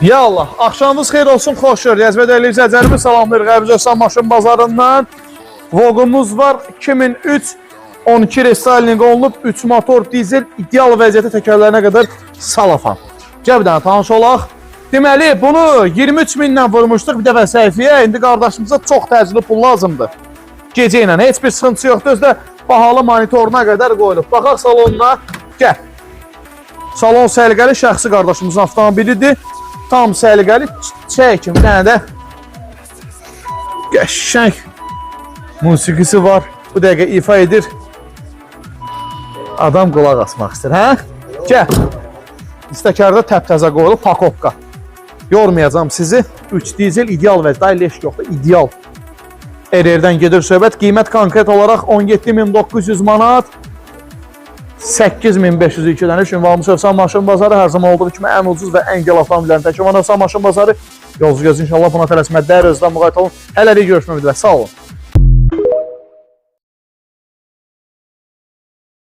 Ya Allah, axşamınız xeyir olsun, xoş gördük. Və dəyərli izləyicilərimiz, salamlayırıq Qəbircostan maşın bazarından. Vogumuz var, 2003 12 restyling olunub, 3 motor dizel, ideal vəziyyətə təkərlərinə qədər salafan. Gəl bir dənə tanış olaq. Deməli, bunu 23 mindən vurmuşduq bir dəfə səhifəyə. İndi qardaşımıza çox təcili pul lazımdır. Gecə ilə heç bir sıxıntı yoxdur. Özdə bahalı monitoruna qədər qoyulub. Baxaq salonuna, gəl. Salon səliqəli şəxsi qardaşımızın avtomobilidir. Tam səliqəli, çəkim, bir dənə də qəşəng musiqisi var. Bu dəqiqə ifa edir. Adam qulaq asmaq istəyir, hə? Gəl. İstəkarda təptəzə qoyulub, pakopka. Yormayacam sizi. 3 dizel ideal vəziyyətdə, leş yoxdur, ideal. RR-dən gedir söhbət. Qiymət konkret olaraq 17.900 manat. 8.502 dənə ünvanlı Sövsan maşın bazarı hər zaman olduğu kimi ən ucuz və ən gəl avtomobillərin təşkilatı Sövsan maşın bazarı. Yolcu göz inşallah buna tələsmə dəyər özdən müğayət olun. Hələlik görüşmək üzrə. Sağ olun.